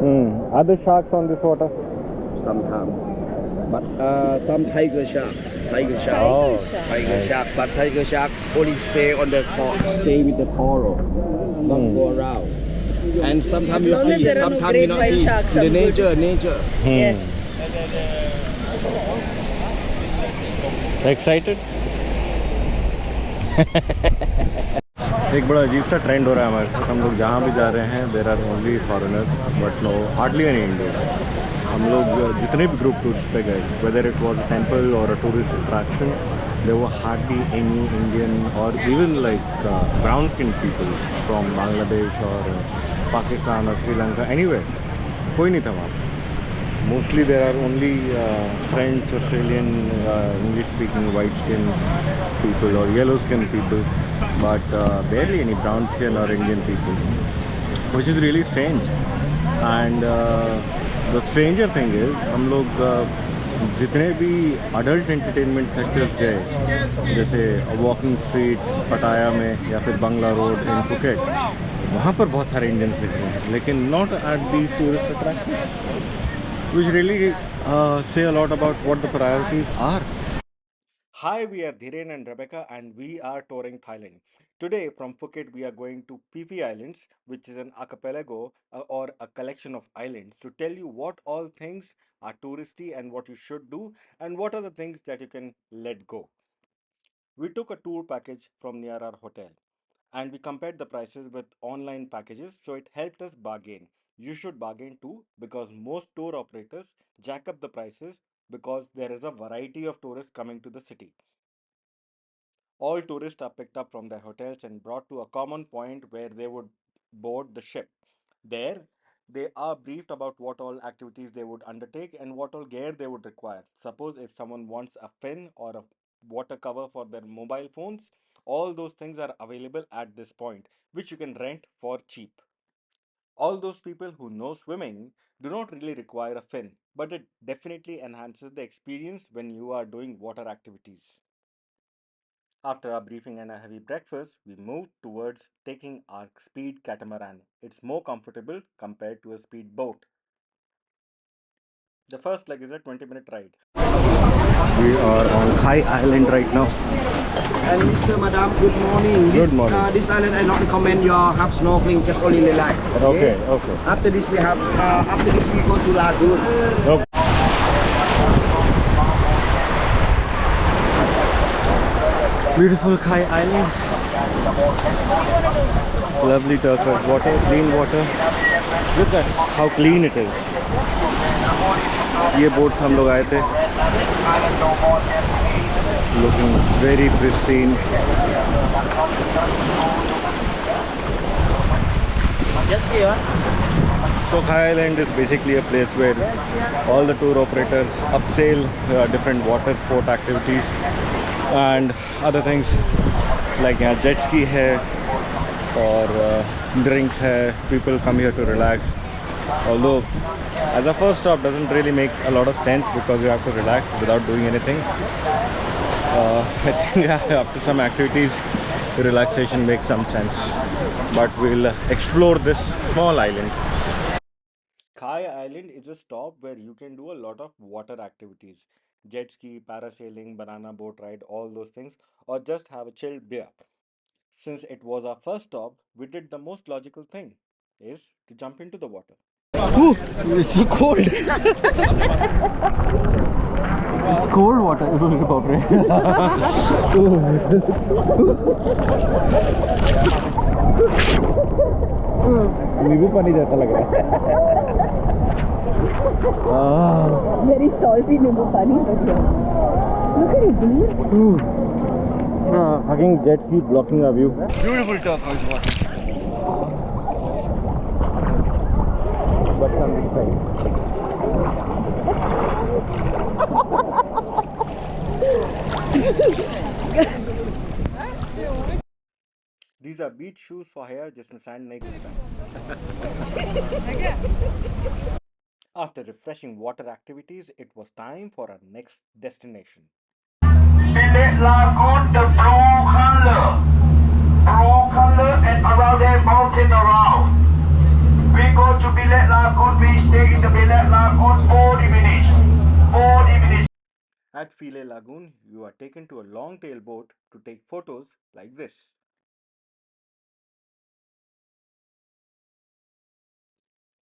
Are there sharks on this water? Sometimes. But some tiger shark. Tiger shark. Oh, Tiger shark. But tiger shark only stay on the stay with the coral. Not go around. And sometimes you see, sometimes you not see. The nature. Yes. Excited? एक बड़ा अजीब सा trend हो रहा है हमारे साथ. हम लोग जहाँ भी जा रहे हैं there are only foreigners but no hardly any Indian. हम लोग जितने भी ग्रुप टूर्स पे गए, whether it was a temple or a tourist attraction, there were hardly any Indian or even like brown skin people from Bangladesh or Pakistan और Sri Lanka, anywhere कोई नहीं था वहाँ. Mostly there are only French, Australian, English speaking white skin people or yellow skin people, but barely any brown skin or Indian people, which is really strange. And the stranger thing is हम लोग जितने भी adult entertainment sectors गए, जैसे walking street पटाया में या फिर बंगला रोड इन फुकेट, वहाँ पर बहुत सारे इंडियंस दिख रहे हैं, लेकिन not at these tourist attractions, which really say a lot about what the priorities are. Hi, we are Dhiren and Rebecca and we are touring Thailand. Today from Phuket we are going to Phi Phi Islands, which is an archipelago or a collection of islands, to tell you what all things are touristy and what you should do and what are the things that you can let go. We took a tour package from near our hotel and we compared the prices with online packages, so it helped us bargain. You should bargain too, because most tour operators jack up the prices because there is a variety of tourists coming to the city. All tourists are picked up from their hotels and brought to a common point where they would board the ship. There, they are briefed about what all activities they would undertake and what all gear they would require. Suppose if someone wants a fin or a water cover for their mobile phones, all those things are available at this point, which you can rent for cheap. All those people who know swimming do not really require a fin, but it definitely enhances the experience when you are doing water activities. After our briefing and a heavy breakfast, we moved towards taking our speed catamaran. It's more comfortable compared to a speed boat. The first leg is a 20-minute ride. We are on Phi Island right now. And Mr. Madam, good morning. Good morning. This island I not recommend you have snorkeling, just only relax. Okay. After this we have, after this we go to lagoon. Okay. Beautiful Phi Island. Lovely turquoise water, clean water. Look at how clean it is. ये boats हम लोग आए थे. Looking very pristine. Just here. So Phi Island is basically a place where all the tour operators upsell different water sport activities and other things, like यहाँ jet ski है और drinks है. People come here to relax. Although as a first stop doesn't really make a lot of sense because you have to relax without doing anything. I think after some activities relaxation makes some sense, but we'll explore this small island. Phi Island is a stop where you can do a lot of water activities: jet ski, parasailing, banana boat ride, all those things, or just have a chilled beer. Since it was our first stop, we did the most logical thing, is to jump into the water. Ooh, it's so cold. It's cold water. नींबू पानी जैसा लग रहा है. Very salty नींबू पानी. Look at it, dude. Hugging jet ski blocking our view. Beautiful turquoise water. But on this side. These are beach shoes for hair जिसमें sand नहीं घुसता. After refreshing water activities, it was time for our next destination. Billet Lagoon, the blue color, and around there mountain around. We go to Billet Lagoon, we At Philae Lagoon, you are taken to a long-tail boat to take photos like this.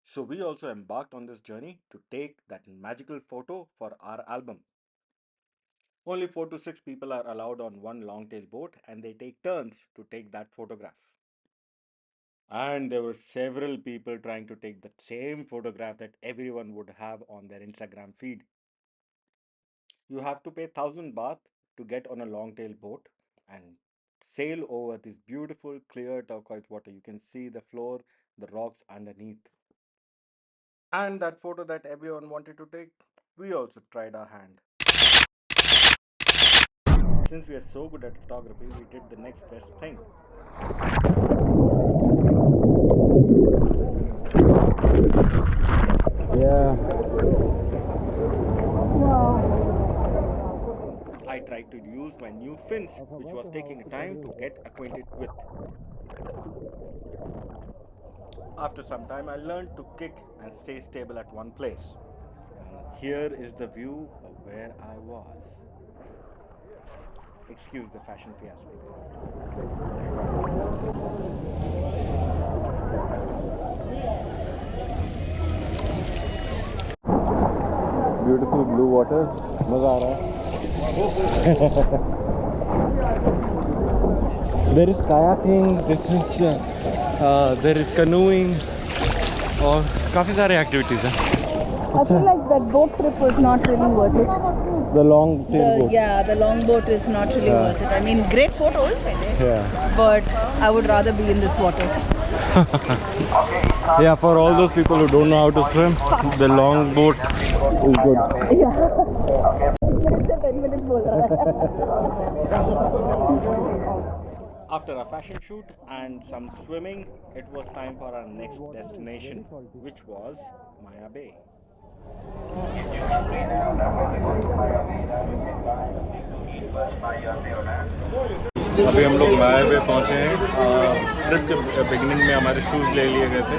So we also embarked on this journey to take that magical photo for our album. Only 4 to 6 people are allowed on one long-tail boat and they take turns to take that photograph. And there were several people trying to take the same photograph that everyone would have on their Instagram feed. You have to pay 1,000 baht to get on a long tail boat and sail over this beautiful clear turquoise water. You can see the floor, the rocks underneath. And that photo that everyone wanted to take, we also tried our hand. Since we are so good at photography, we did the next best thing. Yeah. I tried to use my new fins, which was taking time to get acquainted with. After some time, I learned to kick and stay stable at one place. And here is the view of where I was. Excuse the fashion fiasco there. Beautiful blue waters. मजा आ रहा है. There is kayaking. There is canoeing. और काफ़ी सारे activities हैं. I feel like that boat trip was not really worth it. The long tail boat. Yeah, the long boat is not really worth it. I mean, great photos, Yeah. but I would rather be in this water. Yeah, for all those people who don't know how to swim, the long boat is good. Yeah. 10 minutes बोल रहा है. After a fashion shoot and some swimming, it was time for our next destination, which was Maya Bay. अभी हम लोग माया बे पहुँचे हैं. Trip के beginning में हमारे शूज़ ले लिए गए थे,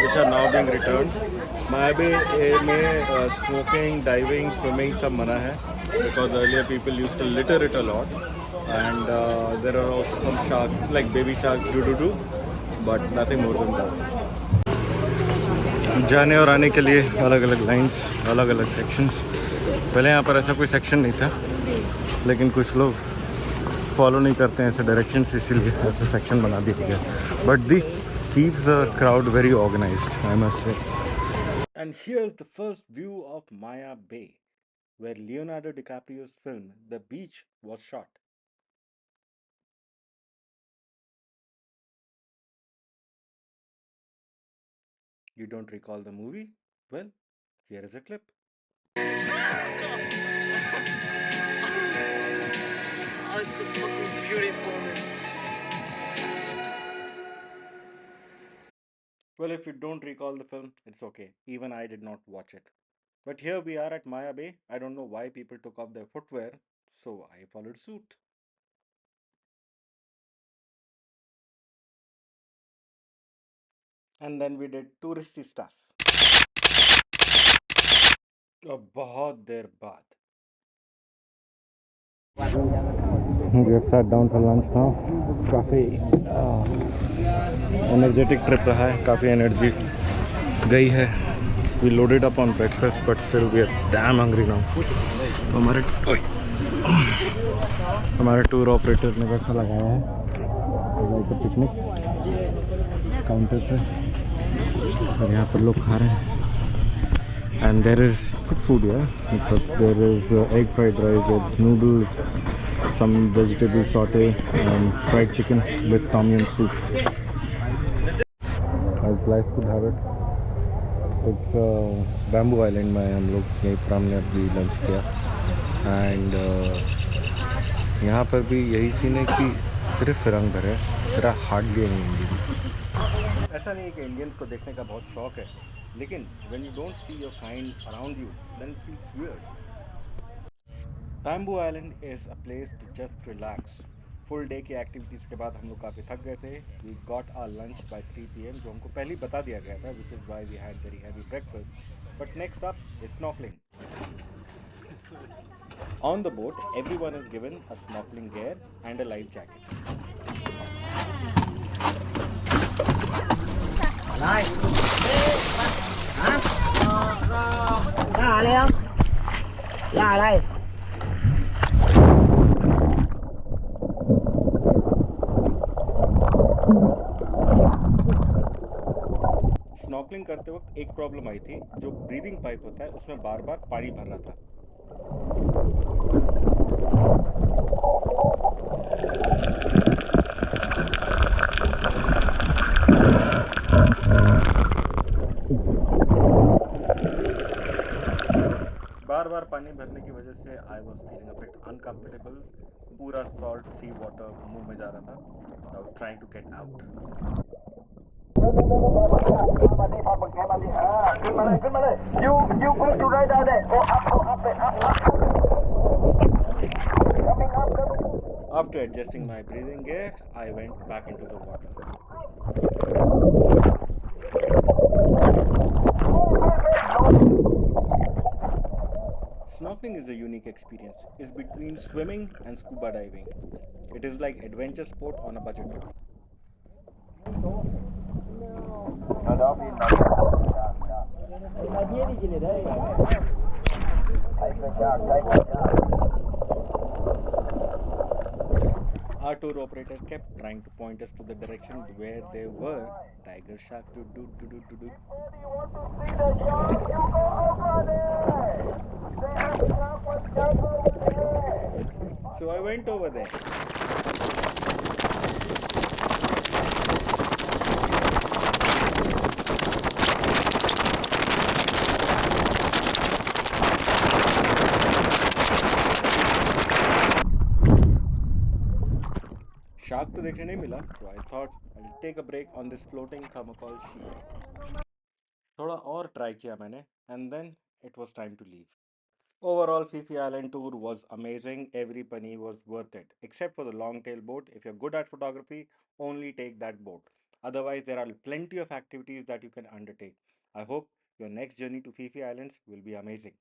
which are now being returned. माया बे में स्मोकिंग, डाइविंग, स्विमिंग सब मना है, because earlier people used to litter it a lot, and there are also some sharks, like baby sharks, do, but nothing more than that. जाने और आने के लिए अलग अलग लाइंस, अलग अलग सेक्शंस. पहले यहाँ पर ऐसा कोई सेक्शन नहीं था, लेकिन कुछ लोग फॉलो नहीं करते हैं ऐसे डायरेक्शंस, इसीलिए ऐसा सेक्शन बना दिया गया. But this keeps the crowd very organized, I must say. And here is the first view of Maya Bay, where Leonardo DiCaprio's film The Beach was shot. You don't recall the movie? Well, here is a clip. It's so fucking beautiful. Well, if you don't recall the film, it's okay. Even I did not watch it. But here we are at Maya Bay. I don't know why people took off their footwear, so I followed suit. And then we did touristy stuff. बहुत देर बाद. We have sat down for lunch now. काफ़ी energetic trip रहा है, काफ़ी energy गई है. We loaded up on breakfast, but still we are damn hungry now. तो हमारे टूर ऑपरेटर ने पैसा लगाया है लाइक पिकनिक काउंटर से, और यहाँ पर लोग खा रहे हैं. And there is good food, yeah. There is egg fried rice, there's noodles, some vegetable saute, and fried chicken with tom yum soup. I'd like to have it. It's Bamboo Island में हम लोग यहीं पर हमने अभी lunch किया. And यहाँ पर भी यही सीन है कि सिर्फ रंग भरे, तेरा हार्डली एनी इंडियंस. ऐसा नहीं है कि इंडियंस को देखने का बहुत शौक है, लेकिन when you don't see your kind around you, then it feels weird. Bamboo Island is a place to just relax. Full day की एक्टिविटीज़ के बाद हम लोग काफ़ी थक गए थे. We got our lunch by 3 PM, जो हमको पहले ही बता दिया गया था, which is why we had very heavy breakfast. But next up is snorkeling. On the boat, everyone is given a snorkeling gear and a life jacket. Snorkelling करते वक्त एक प्रॉब्लम आई थी, जो ब्रीदिंग पाइप होता है उसमें बार बार पानी भर रहा था। बार बार पानी भरने की वजह से I was feeling a bit uncomfortable. पूरा सॉल्ट सी वाटर मुंह में जा रहा था। I was trying to get out. You go to right down there. Go up it, up. Coming up. After adjusting my breathing gear, I went back into the water. Snorkeling is a unique experience. It's between swimming and scuba diving. It is like adventure sport on a budget. Our tour operator kept trying to point us to the direction where there were tiger sharks. So I went over there. Shark तो देखने नहीं मिला, so I thought I'll take a break on this floating thermocol sheet. थोड़ा और try किया मैंने, and then it was time to leave. Overall, Phi Phi Island tour was amazing. Every penny was worth it, except for the long tail boat. If you're good at photography, only take that boat. Otherwise, there are plenty of activities that you can undertake. I hope your next journey to Phi Phi Islands will be amazing.